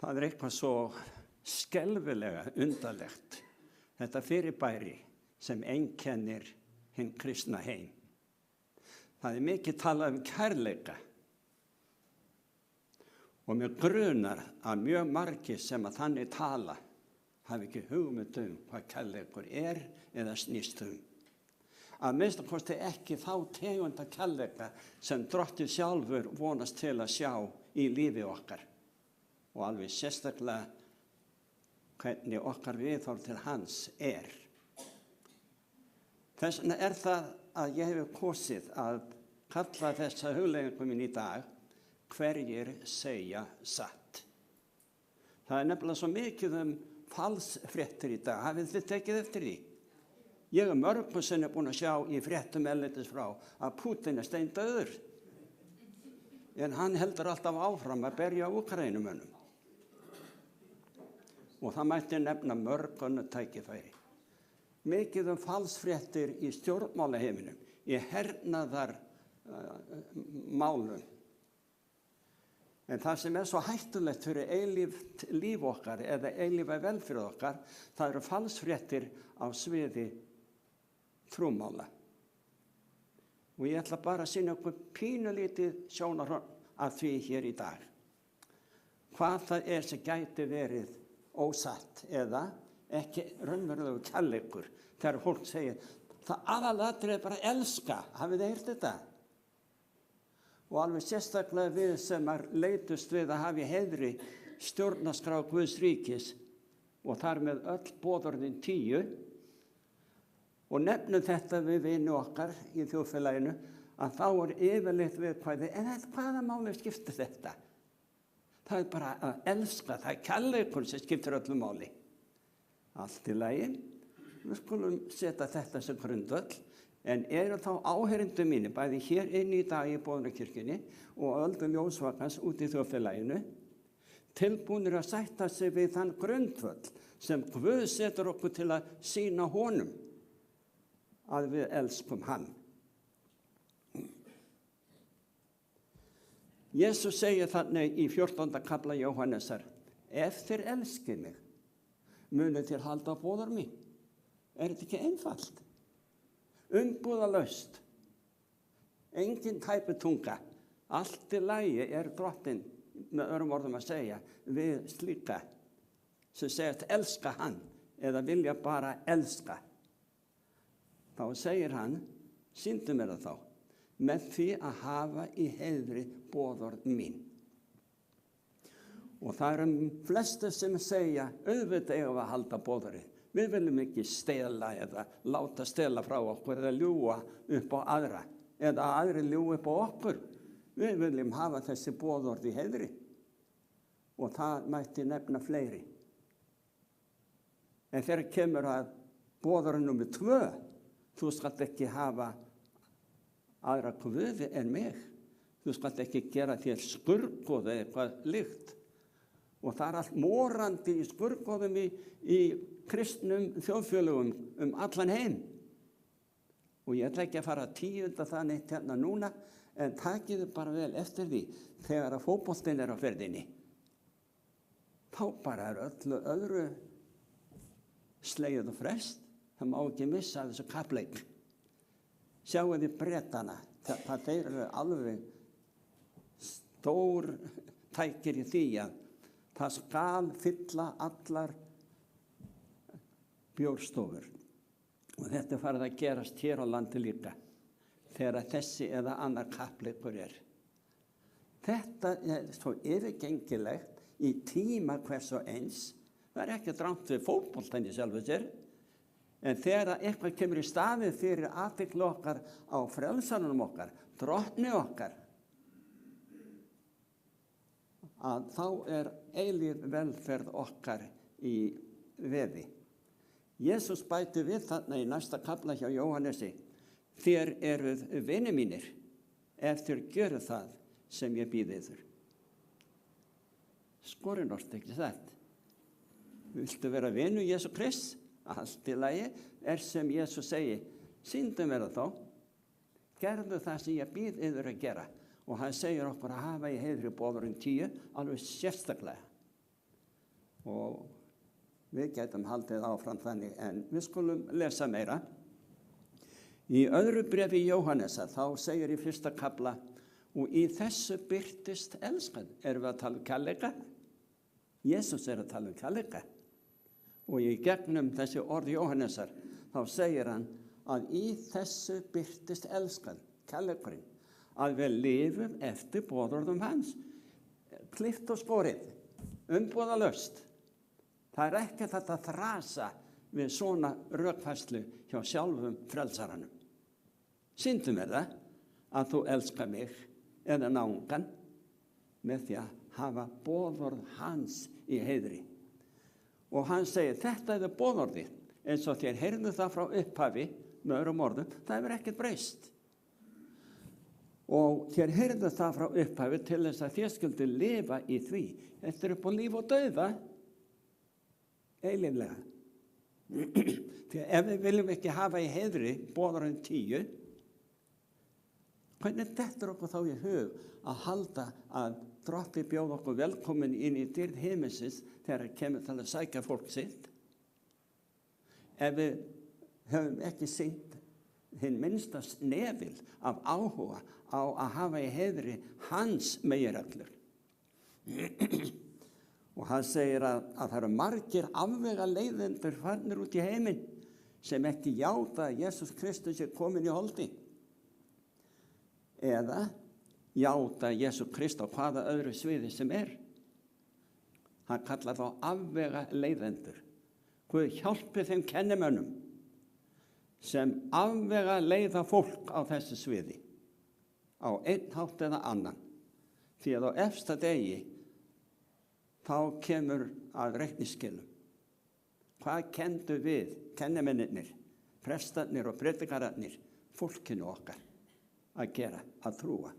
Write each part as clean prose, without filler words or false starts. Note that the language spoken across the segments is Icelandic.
Það eitthvað svo skelfilega undarlegt, þetta fyrirbæri sem einkennir hinn kristna heim. Það mikið talað kærleika og mér grunar að mjög margir sem að þannig tala hafi ekki hugmynd hvað kærleikur eða snýst Að minnsta kosti ekki þá tegunda kærleika sem Drottinn sjálfur vonast til að sjá í lífi okkar. Og alveg sérstaklega hvernig okkar viðhorf til hans Þess vegna það að ég hef kosið að kalla þessa hugleiðingu mín í dag hverjir segja satt. Það nefnilega svo mikið falsfréttir í dag. Hafið þið tekið eftir því? Ég mörgum sinnum búin að sjá í fréttum erlendis frá að Pútín steindauður. En hann heldur alltaf áfram að berja Úkraínumönnum. Og það mætti nefna mörg önnur tækifæri. Mikið falsfréttir í stjórnmálaheiminum, í hernaðar málum. En það sem svo hættulegt fyrir eilíft líf okkar eða eilífa velferð okkar, það eru falsfréttir á sviði trúmála. Og ég ætla bara að sýna okkur pínulítið sjónarhorn af því hér í dag. Hvað það sem gæti verið ósatt eða ekki raunverulegu kærleikur þegar fólk segir það aðalatriði bara elska. Hafið þið heyrt þetta? Og alveg sérstaklega við sem leitust við að hafa í heiðri stjórnarskrá Guðs ríkis og þar með öll boðorðin 10 og nefnum þetta við vini okkar í þjóðfélaginu að þá yfirleitt viðkvæði en hvaða máli skiptir þetta? Það bara að elska, það kærleikur sem skiptir öllu máli. Allt í lagi, við skulum setja þetta sem grundvöll, en eru þá áheyrendur mínir, bæði hér inni í dag í Boðunarkirkjunni og öldum ljósvakans út í þjóðfélaginu, tilbúnir að sætta sig við þann grundvöll sem Guð setur okkur til að sýna honum að við elskum hann. Jesus segir þannig í 14. kafla Jóhannesar, ef þér elskið mig, munið þér halda boðor mín. Þetta ekki einfalt? Umbúðalaust. Engin tæpitunga. Allt í lagi Drottinn, með öðrum orðum að segja, við slíka sem segja að elska hann eða vilja bara elska. Þá segir hann, sýndu mér það þá, með því að hafa í heiðri boðorð mín. Og það flestir sem segja, auðvitað eigum við að halda boðorðið. Við viljum ekki stela eða láta stela frá okkur eða ljúga upp á aðra eða aðri ljúga upp á okkur. Við viljum hafa þessi boðorð í heiðri og það mætti nefna fleiri. En þegar kemur að boðorð númer 2, þú skalt ekki hafa aðra guði en mig. Þú skalt ekki gera þér skurðgoð eða eitthvað líkt. Og það allt morandi í skurðgoðum í kristnum þjóðfélögum allan heim. Og ég ætla ekki að fara að tíunda það neitt hérna núna, en takiðu bara vel eftir því þegar að fótboltinn á ferðinni. Þá bara öllu öðru slegið og frest. Það má ekki missa þessu kappleik. Sjáu þið Bretana, það þeir eru alveg stór tækir í því að það skal fylla allar bjórstofur. Og þetta farið að gerast hér á landi líka, þegar þessi eða annar kappleikur Þetta svo yfirgengilegt í tíma hvers og eins. Það ekki drangt við fótboltann í sjálfu sér. En þegar eitthvað kemur í staðið fyrir athygli okkar á frelsanum okkar, Drottni okkar, að þá eilíf velferð okkar í veði. Jesus bæti við þarna í næsta kafla hjá Jóhannesi, þér eruð vinir mínir, ef þér gjöru það sem ég býð yður. Skorinort ekki þetta. Viltu vera vinur Jésu Krist? Allt í lagi sem Jesus segir, sýndu mér það þá, gerðu það sem ég býð yður að gera. Og hann segir okkur að hafa í heiðri boðorðin 10, alveg sérstaklega. og við getum haldið áfram þannig, en við skulum lesa meira. Í öðru bréfi Jóhannesar þá segir í 1. kafla: og í þessu birtist elskan. Erum við að tala um kærleika? Jesús er að tala um kærleika. Og í gegnum þessi orð Jóhannesar þá segir hann að í þessu birtist elskan, kærleikurinn, að við lifum eftir boðorðum hans. Klippt og skorið, umbúðalaust. Það er ekki þetta þrasa við svona rökfærslu hjá sjálfum frelsaranum. Sýndu mér það að þú elskar mig eða náungan með því að hafa boðorð hans í heiðri. Og hann segir, þetta er boðorðið, eins og þér heyrðu það frá upphafi, með öðrum orðum, það hefur ekkert breyst. Og þér heyrðu það frá upphafi til þess að þér skyldu lifa í því. Þetta er upp á líf og dauða, eilíflega. Því að ef við viljum ekki hafa í heiðri boðorðin 10, hvernig dettur okkur þá í hug að halda að Drottni bjóð okkur velkomin inn í dýrð himinsins þegar kemur til að sækja fólk sitt? Ef við höfum ekki sýnt hinn minnsta snefil af áhuga á að hafa í heiðri hans meginreglur. Og hann segir að það eru margir afvega leiðendur farnir út í heiminn sem ekki játa að Jesús Kristus er komin í holdi. Eða játa Jesús Krist á hvaða öðru sviði sem er. Hann kallar þá afvega leiðendur. Guð hjálpi þeim kennimönnum sem afvega leiða fólk á þessu sviði, á einn hátt eða annan. Því að á efsta degi þá kemur að reikningsskilum. Hvað kenndu við, kennimennirnir, prestarnir og predikararnir, fólkinu okkar að gera, að trúa?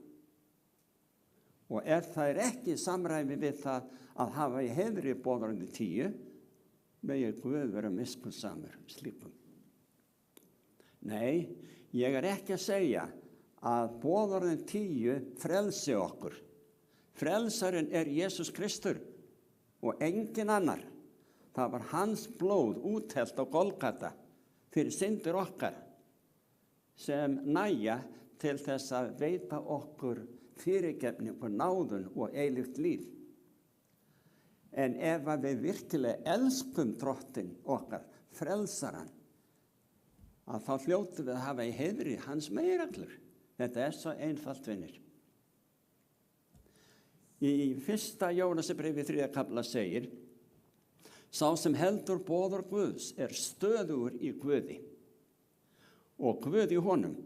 Og ef það er ekki samræmi við það að hafa í heiðri boðorðin 10, megi Guð vera miskunnsamur slíkum. Nei, ég er ekki að segja að boðorðin 10 frelsi okkur. Frelsarinn er Jesús Kristur og engin annar. Það var hans blóð úthellt á Golgata fyrir syndir okkar sem nægja til þess að veita okkur fyrirgefningu, náðun og eilíft líf. En ef að við virkilega elskum Drottinn okkar, frelsaran, að þá hljótum við að hafa í heiðri hans meginreglur. Þetta er svo einfalt, vinir. Í 1. Jóhannesarbréfi 3. kafla segir: sá sem heldur boðorð Guðs er stöðugur í Guði og Guð í honum.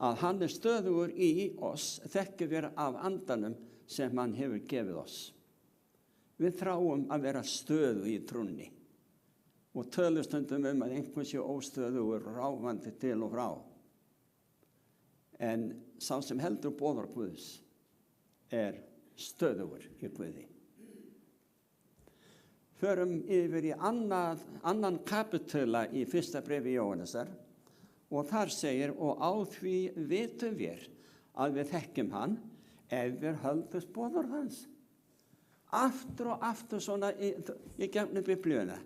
Að hann er stöðugur í oss þekkjum við af andanum sem hann hefur gefið oss. Við þráum að vera stöðu í trúnni og tölustundum að einhver sé óstöðugur, ráfandi til og frá. En sá sem heldur boðorð Guðs er stöðugur í Guði. Förum yfir í annan kapitula í 1. bréfi Jóhannesar og þar segir: og á því vitum við að við þekkjum hann ef við höldum boðorð hans. Aftur og aftur svona í gegnum Biblíuna.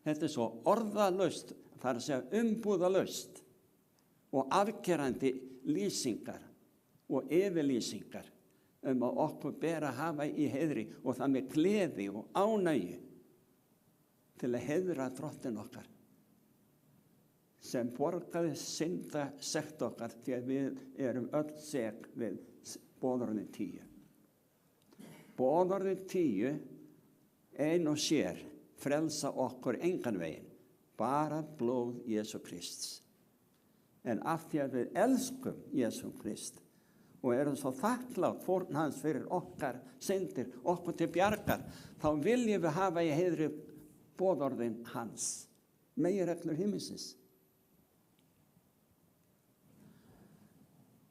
Þetta er svo orðalaust, það er að segja umbúðalaust og afgerandi lýsingar og yfirlýsingar að okkur ber að hafa í heiðri og það með gleði og ánægju til að heiðra Drottinn okkar sem borgaði synda sekt okkar því að við erum öll sek við boðorðin 10. Boðorðin 10 ein og sér frelsa okkur engan veginn, bara blóð Jesú Krists. En af því að við elskum Jesú Krist og erum svo þakklátt fórn hans fyrir okkar syndir, okkur til bjargar, þá viljum við hafa í heiðri boðorðin hans, meginreglur himinsins.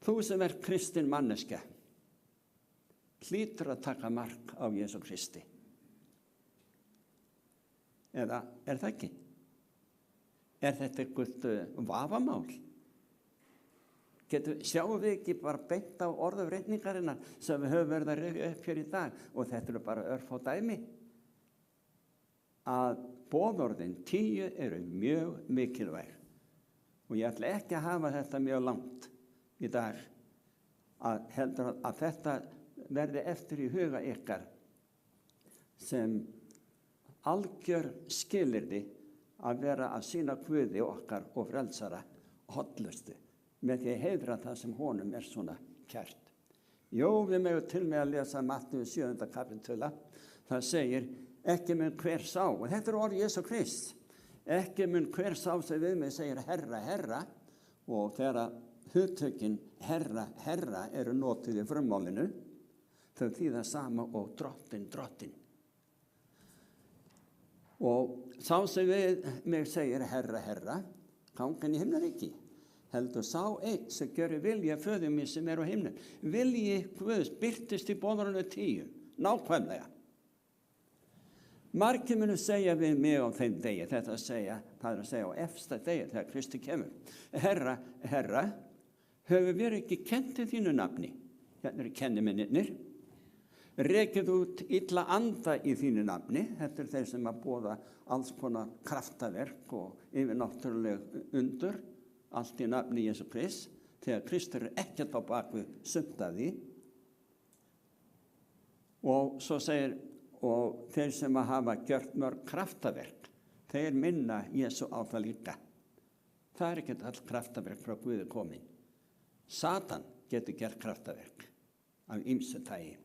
Þú sem er kristin manneskja hlýtur að taka mark á Jesú Kristi. Eða er það ekki? Er þetta eitthvað vafamál? Sjáum við ekki bara beint á orðum reikningarinnar sem við höfum verið að rifja upp hér í dag og þetta eru bara örfá dæmi. að boðorðin 10 eru mjög mikilvæg. Og ég ætla ekki að hafa þetta mjög langt í dag, að heldur að þetta verði eftir í huga ykkar sem algjör skilyrði að vera að sýna Guði okkar og frelsara hollustu með því að heiðra það sem honum er svona kært. Jó, við megum til með að lesa Mattheus 7. kapítula. Það segir, ekki mun hver sá, og þetta er orð Jesú Krist, ekki mun hver sá sem við mig segir Herra, Herra, og þegar hugtökin Herra, Herra eru notuð í frummálinu, þau þýða sama og drottin, drottin. Og sá sem við mig segir Herra, Herra, gangan í himnaríki. Heldur sá einn sem gjörði vilja föður mín sem er á himnum. Vilji Guðs birtist í boðorðinu 10, nákvæmlega. Margir munu segja við mig á þeim degi, það er að segja á efsta degi þegar Kristi kemur. Herra, Herra, höfum við ekki kennt í þínu nafni? Hérna eru kennimennirnir. Rekið út illa anda í þínu nafni. Þetta er þeir sem að boða alls konar kraftaverk og yfirnáttúruleg undur. Allt í nafni Jesú Krist, þegar Kristur ekkert á bakvið sumt af því. Og svo segir, og þeir sem að hafa gjört mörg kraftaverk, þeir minna Jesú á það líka. Það er ekkert all kraftaverk frá Guði komin. Satan getur gert kraftaverk af ýmsu tagi.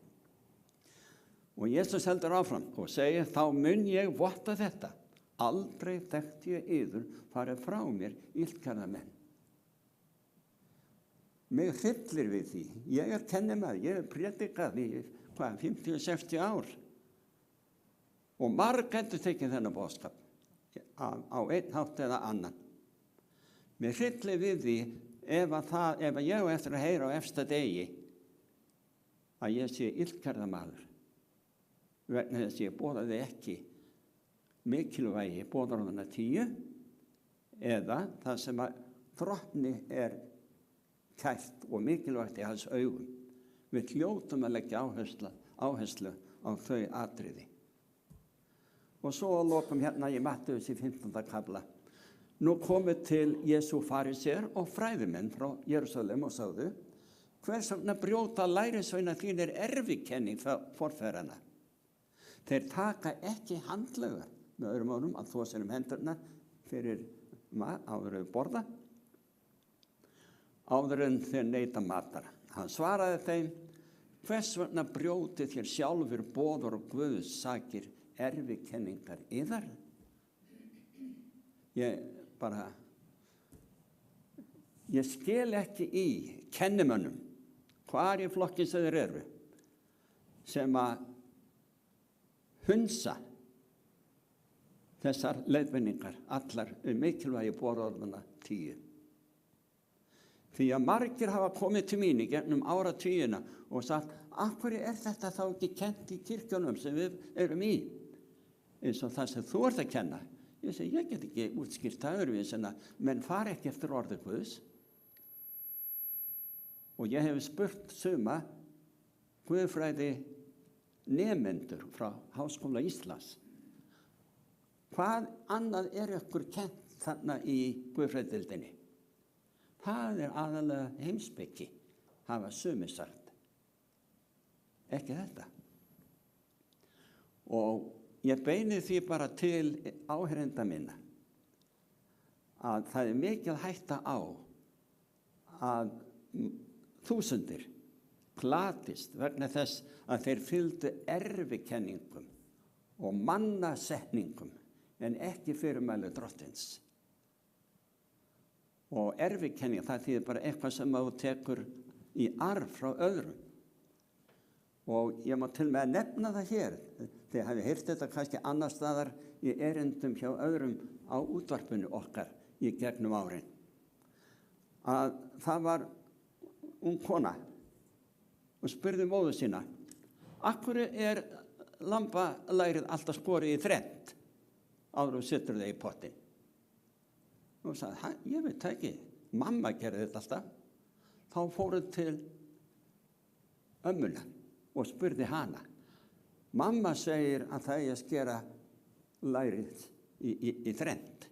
Og Jesús heldur áfram og segir, þá mun ég votta þetta. Aldrei þekkti ég yður farið frá mér illkærðamenn. Mig hryllir við því. Ég er kennimaður, ég er predikað í 50-60 ár. Og margættu tekið þennan boðskap á einn hátt eða annan. Mig hryllir við því ef ég á eftir að heyra á efsta degi að ég sé illkærðamaður. Vegna þess að ég boðaði ekki mikilvægi boðorðanna 10 eða það sem að drottni er kært og mikilvægt í hans augum. Við hljótum að leggja áherslu á þau atriði. Og svo að lokum hérna í Mattheus í 15. kafla. Nú komið til Jesú farisér og fræðimenn frá Jerúsalem og sagðu, hvers vegna brjóta lærisveina þínir erfikenning forfeðranna? Þeir taka ekki handlega, með öðrum orðum, að þvo sér hendurna fyrir áður við borða, áður en þeir neita matar. Hann svaraði þeim, hvers vegna brjóti þér sjálfur boðor og Guðs sakir erfikenningar yðar? Ég skil ekki í kennimönnum, hvar í flokki sem þeir eru, sem að hunsa þessar leiðbeiningar, allar mikilvægi boðorðanna 10. Því að margir hafa komið til mín í gegnum áratugina og sagt, af hverju er þetta þá ekki kennt í kirkjunum sem við erum í? Eins og það sem þú ert að kenna. Ég segi, ég get ekki útskýrt það öðruvísi en að menn fari ekki eftir orði Guðs. Og ég hef spurt suma guðfræði nemendur frá Háskóla Íslands. Hvað annað er ykkur kennt þarna í guðfræðildinni? Það er aðalega heimspeki, hafa sumir sagt. Ekki þetta. Og ég beini því bara til áheyrenda minna að það er mikil hætta á að þúsundir glatist vegna þess að þeir fylgdu erfikenningum og mannasetningum en ekki fyrirmæli drottins. Og erfikenning, það þýðir bara eitthvað sem þú tekur í arf frá öðrum. Og ég má til með að nefna það hér, þið hafið heyrt þetta kannski annar staðar í erindum hjá öðrum á útvarpinu okkar í gegnum árin. Að það var ung kona og spurði móður sína, af hverju er lambalærið alltaf skorið í þrennt áður og setur það í pottinn? Og sagði, ég veit það ekki, mamma gerði þetta alltaf. Þá fóruð til ömmuna og spurði hana. Mamma segir að það er að skera lærið í þrennt.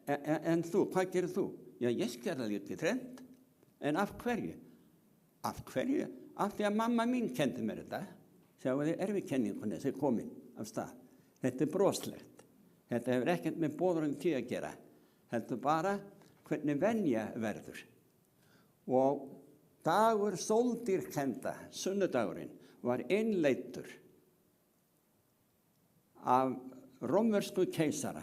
En þú, hvað gerir þú? Já, ég skera lítið í þrennt. En af hverju? Af hverju? Af því að mamma mín kendi mér þetta. Sjáu þið erfikenningunni sem komin af stað. Þetta broslegt. Þetta hefur ekkert með boðorðin tíð að gera. Heldur bara hvernig venja verður. Og dagur sóldýrkenda, sunnudagurinn, var innleiddur af rómversku keisara,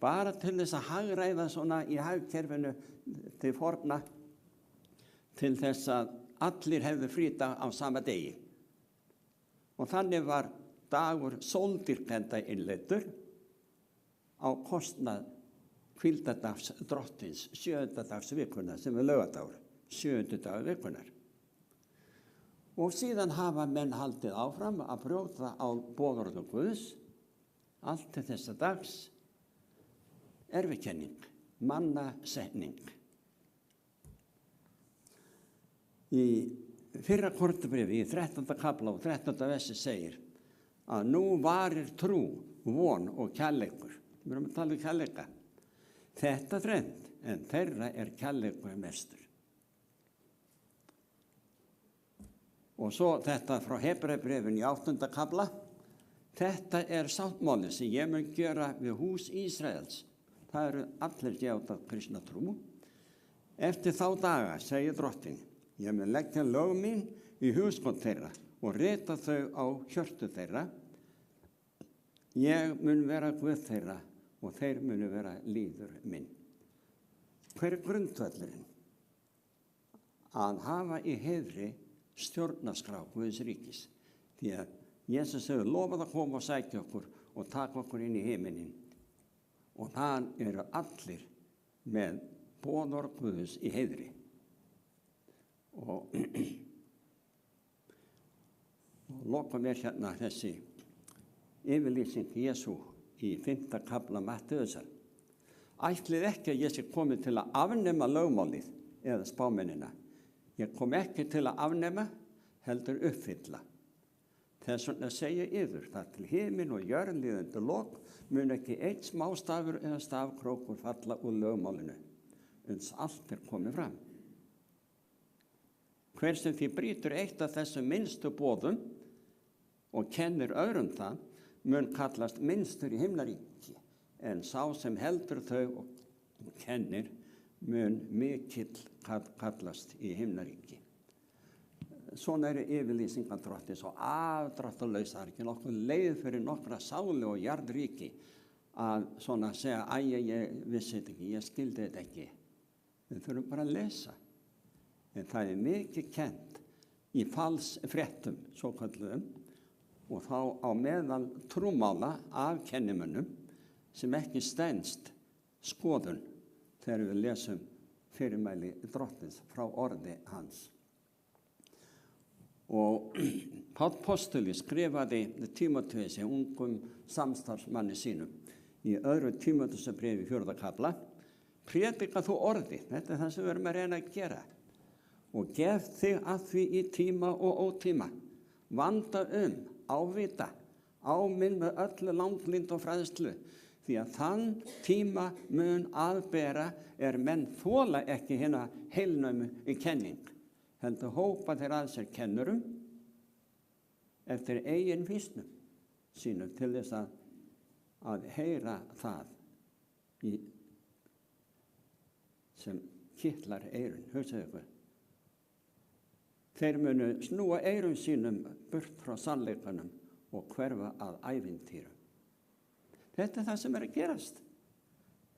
bara til þess að hagræða svona í hagkerfinu til forna, til þess að allir hefðu frídag á sama degi. Og þannig var dagur sóldýrkenda innleiddur á kostnað hvíldadags drottins, 7. dags vikunar, sem er laugardagur, 7. dagur vikunar. Og síðan hafa menn haldið áfram að brjóta á boðorðum Guðs, allt til þessa dags, erfikenning, mannasetning. Í fyrra Korinthubréfi, í 13. kafla og 13. versi segir að nú varir trú, von og kærleikur. Við erum að tala um kærleika. Þetta þrennt, en þeirra er kærleikur mestur. Og svo þetta frá Hebreabréfinu í 8. kafla. Þetta er sáttmáli sem ég mun gera við hús Ísraels. Það eru allir gjáta kristna trú. Eftir þá daga, segir drottinn, ég mun leggja lög mín í hugskot þeirra og rita þau á hjörtu þeirra. Ég mun vera Guð þeirra og þeir munu vera líður minn. Hver er grundvöllurinn? Að hafa í heiðri stjórnarskrá Guðs ríkis. Því að Jesus hefur lofað að koma og sækja okkur og taka okkur inn í himinin. Og það eru allir með boðorð Guðs í heiðri. Og lokum er hérna þessi yfirlýsing Jesú í 5. kafla Mattheusar. Ætlið ekki að ég sé komið til að afnema lögmálið eða spámennina. Ég kom ekki til að afnema, heldur uppfylla. Þess vegna segja yður, það til himin og jörð líðandi lok mun ekki einn smástafur eða stafkrókur falla úr lögmálinu, uns allt er komið fram. Hver sem því brýtur eitt af þessum minnstu boðum og kennir öðrum það, mun kallast minnstur í himnaríki, en sá sem heldur þau og kennir mun mikill kallast í himnaríki. Svona eru yfirlýsingar drottins og afdráttarlaus, það er ekki nokkuð leið fyrir nokkra sálu og jarðríki að svona segja, ég vissi þetta ekki, ég skildi þetta ekki. Við þurfum bara að lesa. En það er mikið kennt í falsfréttum, svo kalluðum, og þá á meðal trúmála af kennimönnum sem ekki stenst skoðun þegar við lesum fyrirmæli drottins frá orði hans. Og Páll postuli skrifaði Tímóteusi, ungum samstarfsmanni sínum, í 2. Tímóteusarbréfi 4. kafla, predika þú orði, þetta er það sem við erum að reyna að gera, og gef þig að því í tíma og ótíma, vanda ávita, áminn með öllu langlind og fræðslu, því að þann tíma mun aðbera menn þola ekki hina heilnæmu í kenning, heldur hópa þeir að sér kennurum eftir eigin vísnum sínum til þess að heyra það sem kitlar eyrun, hugsaðu ykkur. Þeir munu snúa eyrum sínum burt frá sannleikanum og hverfa að ævintýrum. Þetta er það sem er að gerast.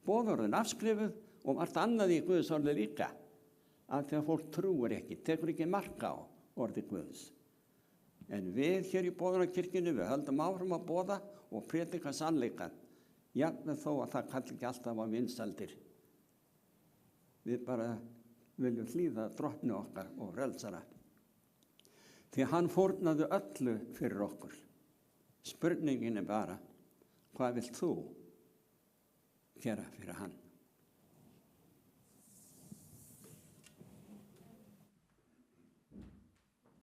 Boðorðin afskrifuð og margt annað í Guðs orði líka, af því að fólk trúir ekki, tekur ekki marka á orði Guðs. En við hér í Boðorðakirkjunni, við höldum áfram að boða og predika sannleikann, jafnvel þó að það kalli ekki alltaf á vinsældir. Við bara viljum hlýða drottni okkar og frelsara. Því hann fórnaði öllu fyrir okkur. Spurningin er bara, hvað vilt þú gera fyrir hann?